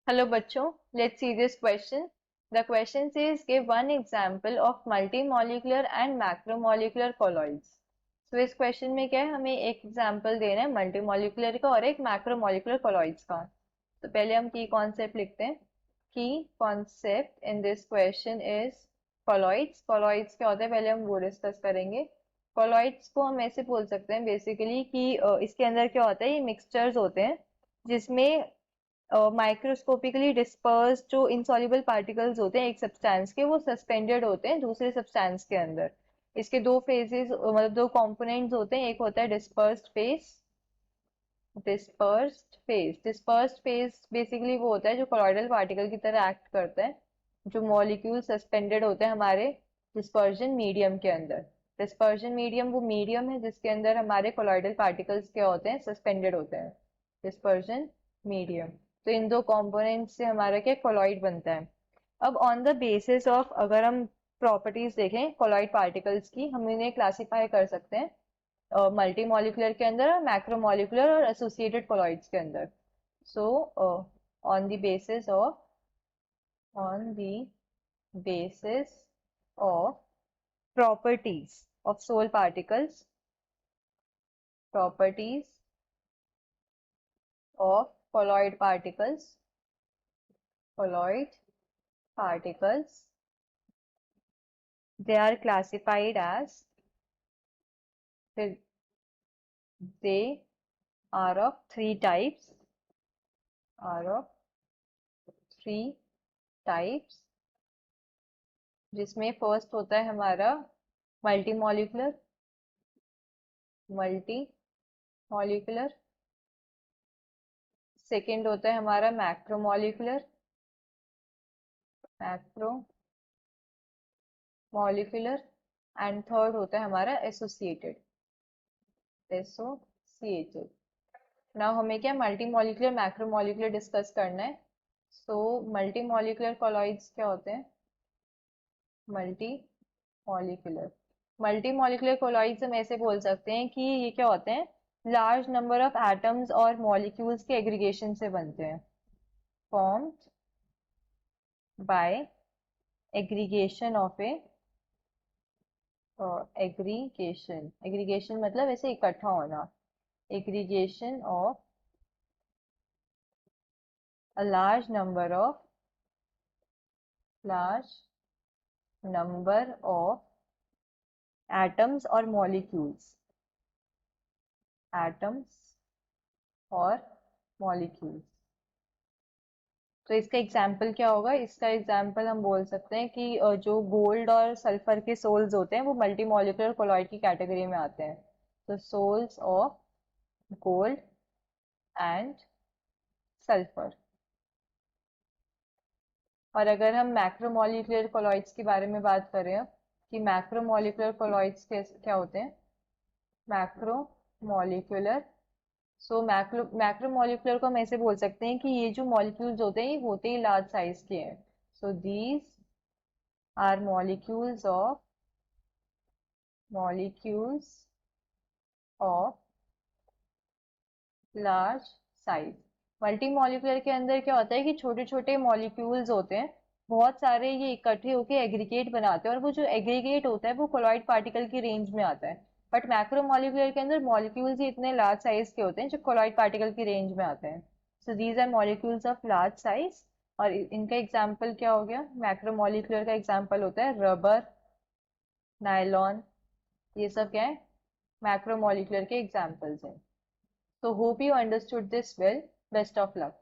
Hello बच्चों, let's see this question. The question says give one example of multimolecular and macromolecular colloids. So इस question में क्या है, हमें एक example देना है multimolecular का और एक macromolecular colloids का. तो पहले हम key concept लिखते हैं. Key concept in this question is colloids. Colloids क्या होता है पहले हम वो discuss करेंगे. Colloids को हम ऐसे बोल सकते हैं basically कि इसके अंदर क्या होता है, ये mixtures होते हैं जिसमें माइक्रोस्कोपिकली डिस्पर्स जो इनसॉल्युबल पार्टिकल्स होते हैं एक सब्सटेंस के, वो सस्पेंडेड होते हैं दूसरे सब्सटेंस के अंदर. इसके दो फेजेस मतलब दो कंपोनेंट्स होते हैं. एक होता है डिस्पर्स्ड फेज बेसिकली वो होता है जो कोलॉइडल पार्टिकल की तरह एक्ट करता है, जो मॉलिक्यूल सस्पेंडेड होते हैं हमारे डिस्पर्जन मीडियम के अंदर. डिस्पर्जन मीडियम वो मीडियम है जिसके अंदर हमारे कोलॉइडल पार्टिकल्स क्या होते हैं, सस्पेंडेड होते हैं. Dispersion medium. तो इन दो कंपोनेंट से हमारा क्या कोलॉइड बनता है. अब ऑन द बेसिस ऑफ अगर हम प्रॉपर्टीज देखें कोलॉइड पार्टिकल्स की, हम इन्हें क्लासिफाई कर सकते हैं मल्टी मॉलिकुलर के अंदर और मैक्रोमॉलिकुलर और एसोसिएटेड कोलॉइड्स के अंदर. So on the basis of on the basis of properties of soul particles, properties of colloid particles, they are classified as, they are of three types, जिसमें फर्स्ट होता है हमारा मल्टी मॉलिक्यूलर. सेकेंड होता है हमारा मैक्रोमॉलिक्यूलर. And third होता है हमारा एसोसिएटेड. नाउ हमें क्या मल्टी मॉलिक्यूलर मैक्रोमॉलिक्यूलर डिस्कस करना है. सो मल्टी मॉलिक्यूलर कॉलॉइड्स क्या होते हैं, मल्टी मॉलिक्यूलर कोलॉइड्स हम ऐसे बोल सकते हैं कि ये क्या होते हैं, लार्ज नंबर ऑफ एटम्स और मॉलिक्यूल्स के एग्रीगेशन से बनते हैं. Formed by aggregation of aggregation मतलब ऐसे इकट्ठा होना. Aggregation of a large number of atoms or molecules. तो इसका एग्जाम्पल क्या होगा, इसका एग्जाम्पल हम बोल सकते हैं कि जो गोल्ड और सल्फर के सोल्स होते हैं वो मल्टी मॉलिक्यूलर कोलॉइड की कैटेगरी में आते हैं. तो sols of gold and sulphur. और अगर हम मैक्रोमोलिकुलर कोलॉइड्स के बारे में बात करें कि मैक्रोमोलिकुलर कोलॉइड्स क्या होते हैं, मैक्रोमोलिकुलर. सो मैक्रोमोलिकुलर को हम ऐसे बोल सकते हैं कि ये जो मॉलिक्यूल्स होते हैं ये होते ही लार्ज साइज के हैं. So these are molecules of large size. Multi molecular के अंदर क्या होता है कि छोटे छोटे मॉलिक्यूल्स होते हैं, बहुत सारे, ये इकट्ठे होकर एग्रीगेट बनाते हैं और वो जो एग्रीगेट होता है वो कोलॉइड पार्टिकल की रेंज में आता है. बट मैक्रो मॉलिक्यूलर के अंदर मॉलिक्यूल्स ही इतने लार्ज साइज के होते हैं जो कोलॉइड पार्टिकल की रेंज में आते हैं. So these are molecules of large size. और इनका एग्जाम्पल क्या हो गया, मैक्रो मॉलिक्यूलर का एग्जाम्पल होता है रबर, नायलॉन. ये सब क्या है, मैक्रो मॉलिक्यूलर के एग्जाम्पल्स हैं. So hope you understood this well. Best of luck.